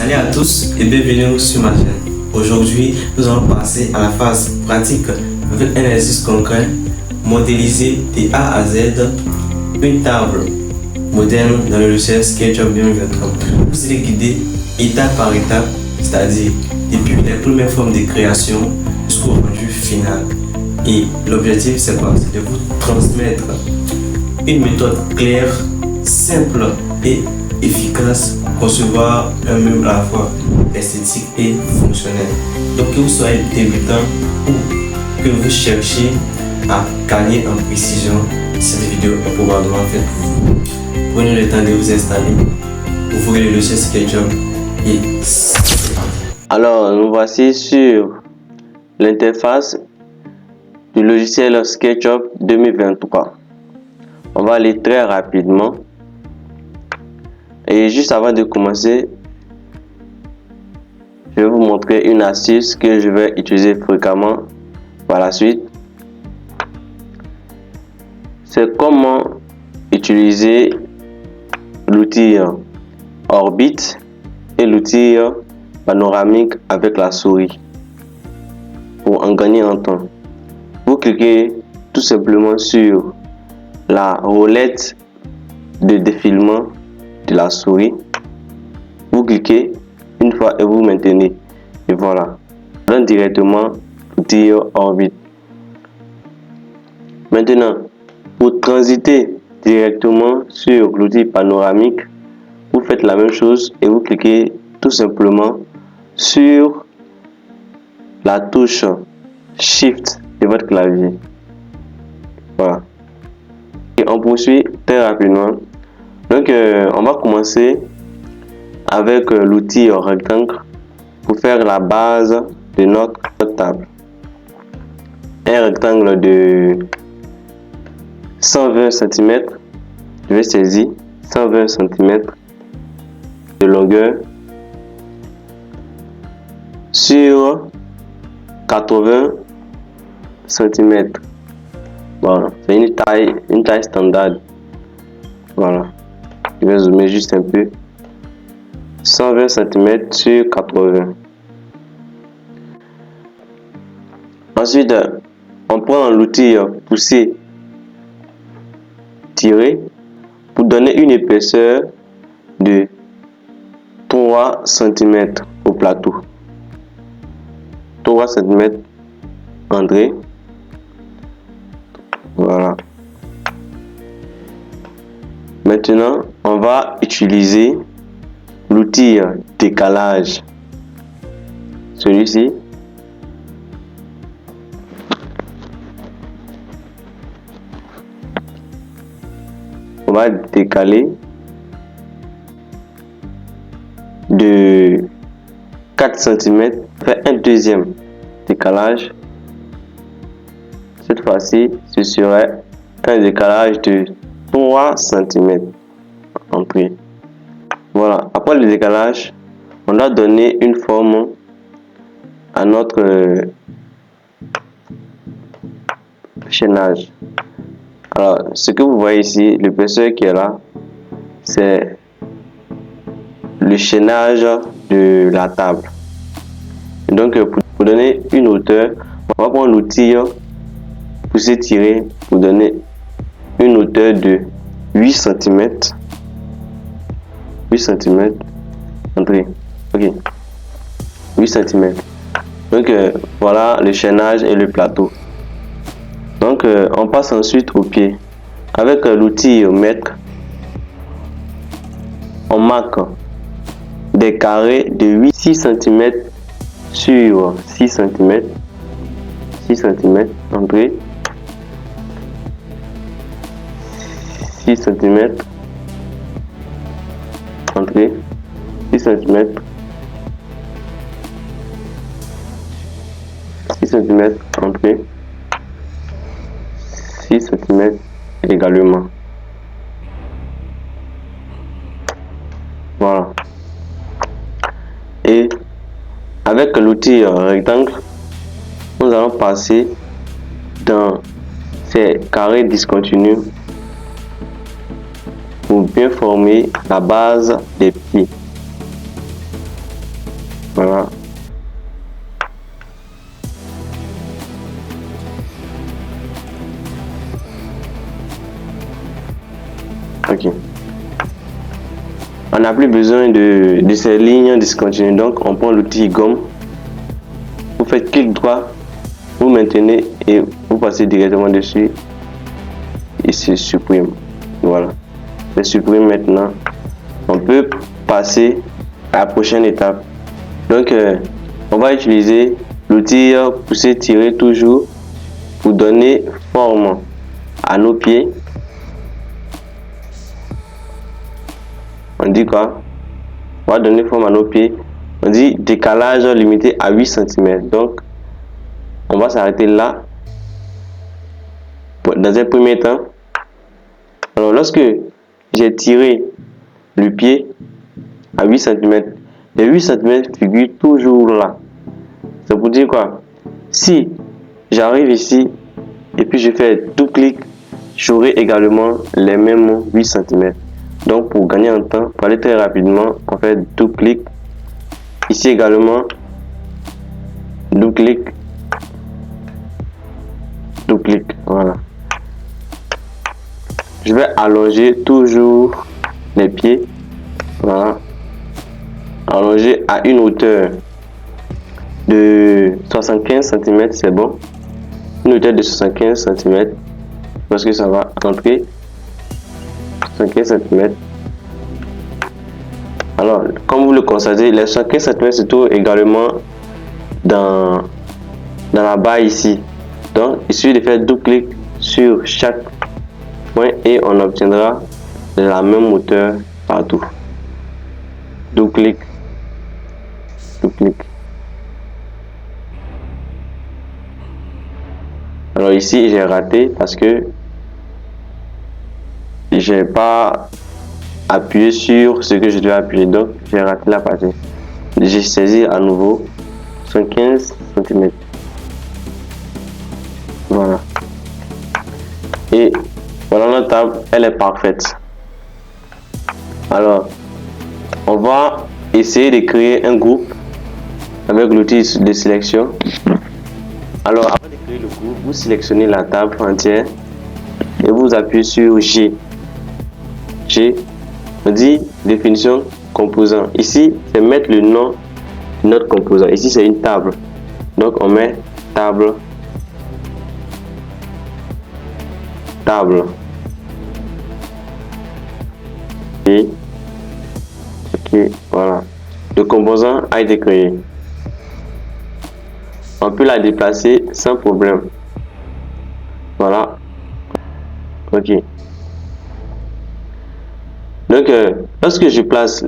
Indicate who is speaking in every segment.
Speaker 1: Salut à tous et bienvenue sur ma chaîne. Aujourd'hui, nous allons passer à la phase pratique avec un exercice concret, modéliser de A à Z une table moderne dans le logiciel SketchUp 2023. Vous serez guidé étape par étape, c'est-à-dire depuis les premières formes de création jusqu'au rendu final. Et l'objectif, c'est quoi? C'est de vous transmettre une méthode claire, simple et efficace pour concevoir un meuble à la fois esthétique et fonctionnel. Donc que vous soyez débutant ou que vous cherchiez à gagner en précision, cette vidéo est probablement faite pour vous. Prenez le temps de vous installer, ouvrez le logiciel SketchUp et c'est parti.
Speaker 2: Alors nous voici sur l'interface du logiciel SketchUp 2023. On va aller très rapidement. Et juste avant de commencer, je vais vous montrer une astuce que je vais utiliser fréquemment par la suite. C'est comment utiliser l'outil Orbit et l'outil panoramique avec la souris pour en gagner en temps. Vous cliquez tout simplement sur la roulette de défilement de la souris, vous cliquez une fois et vous maintenez, et voilà, donne directement l'outil Orbit. Maintenant, pour transiter directement sur l'outil panoramique, vous faites la même chose et vous cliquez tout simplement sur la touche Shift de votre clavier. Voilà. Et on poursuit très rapidement. Donc, on va commencer avec l'outil rectangle pour faire la base de notre table. Un rectangle de 120 cm. Je vais saisir 120 cm de longueur sur 80 cm. Voilà, c'est une taille standard. Voilà. Je vais zoomer juste un peu. 120 cm sur 80. Ensuite, on prend l'outil pousser, tirer pour donner une épaisseur de 3 cm au plateau. 3 cm entrée. Voilà. Maintenant, on va utiliser l'outil décalage. Celui-ci. On va décaler de 4 cm. Faire un deuxième décalage. Cette fois-ci, ce serait un décalage de 3 cm entrée. Voilà, après le décalage, on doit donner une forme à notre chaînage. Alors, ce que vous voyez ici, l'épaisseur qui est là, c'est le chaînage de la table. Et donc, pour donner une hauteur, on va prendre l'outil pousser tirer pour donner une hauteur de 8 cm. 8 cm entrée. Ok. 8 cm. Donc voilà le chaînage et le plateau. Donc on passe ensuite au pied. Avec l'outil mètre, on marque des carrés de 6 cm sur 6 cm. 6 cm entrée. 6 cm entrée, 6 cm, 6 cm entrée, 6 cm également. Voilà. Et avec l'outil rectangle, nous allons passer dans ces carrés discontinus pour bien former la base des pieds. Voilà. Ok. On n'a plus besoin de ces lignes discontinues, donc on prend l'outil gomme. Vous faites clic droit, vous maintenez et vous passez directement dessus et c'est supprime. Voilà, c'est supprime maintenant. On peut passer à la prochaine étape. Donc on va utiliser l'outil pousser tirer toujours pour donner forme à nos pieds. On dit quoi? On va donner forme à nos pieds. On dit décalage limité à 8 cm. Donc, on va s'arrêter là. Dans un premier temps. Alors, lorsque j'ai tiré le pied à 8 cm, les 8 cm figurent toujours là. C'est pour dire quoi? Si j'arrive ici et puis je fais double clic, j'aurai également les mêmes 8 cm. Donc pour gagner en temps, pour aller très rapidement, on fait double clic. Ici également, double clic, double clic. Voilà. Je vais allonger toujours les pieds. Voilà. Allonger à une hauteur de 75 cm, c'est bon. Une hauteur de 75 cm parce que ça va entrer 75 cm. Alors, comme vous le constatez, les 75 cm se trouvent également dans la barre ici. Donc, il suffit de faire double clic sur chaque point et on obtiendra la même hauteur partout. Double clic, double clic. Alors ici, j'ai raté parce que j'ai pas appuyé sur ce que je devais appuyer, donc j'ai raté la partie. J'ai saisi à nouveau 115 cm. Voilà. Et voilà, notre table, elle est parfaite. Alors, on va essayer de créer un groupe avec l'outil de sélection. Alors, avant de créer le groupe, vous sélectionnez la table entière et vous appuyez sur G. G, on dit définition composant. Ici, c'est mettre le nom de notre composant. Ici, c'est une table. Donc, on met table. Table. Et, ok, voilà. Le composant a été créé. On peut la déplacer sans problème. Voilà. Ok. Donc, lorsque je place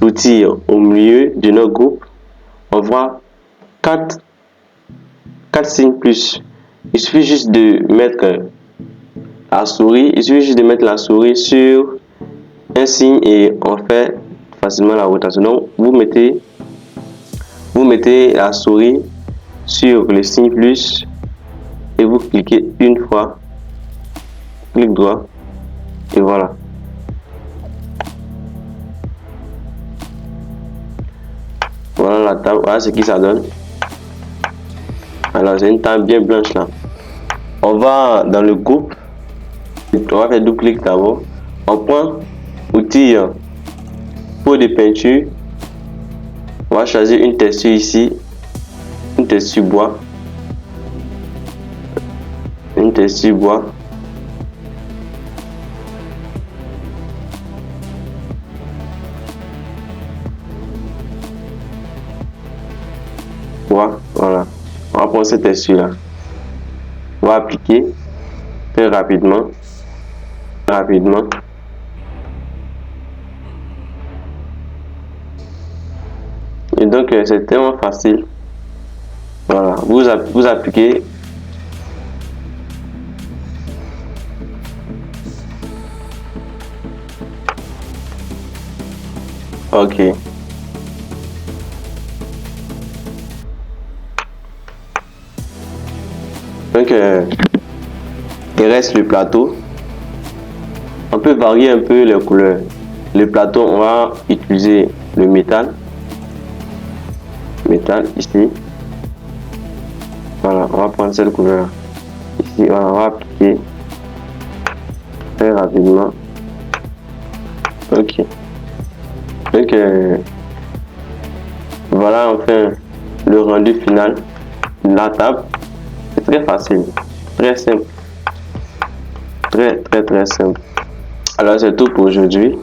Speaker 2: l'outil au milieu de notre groupe, on voit 4 signes plus. Il suffit juste de mettre la souris. Il suffit juste de mettre la souris sur un signe et on fait facilement la rotation. Donc, vous mettez la souris sur le signe plus et vous cliquez une fois, clic droit et voilà. Voilà la table, voilà ce qui ça donne. Alors c'est une table bien blanche là. On va dans le groupe, on va faire double clic d'abord. On prend outil pot de peinture. On va choisir une texture ici, une texture bois, une texture bois. Voilà, on va prendre cette texture là, on va appliquer très rapidement, et donc c'est tellement facile. Voilà, vous appliquez. Ok. Donc, il reste le plateau. On peut varier un peu les couleurs. Le plateau, on va utiliser le métal. métal ici. Voilà, on va prendre cette couleur. Ici, on va appliquer très rapidement. Ok. Donc, voilà enfin le rendu final de la table. C'est très facile, très simple. Très simple. Alors, c'est tout pour aujourd'hui.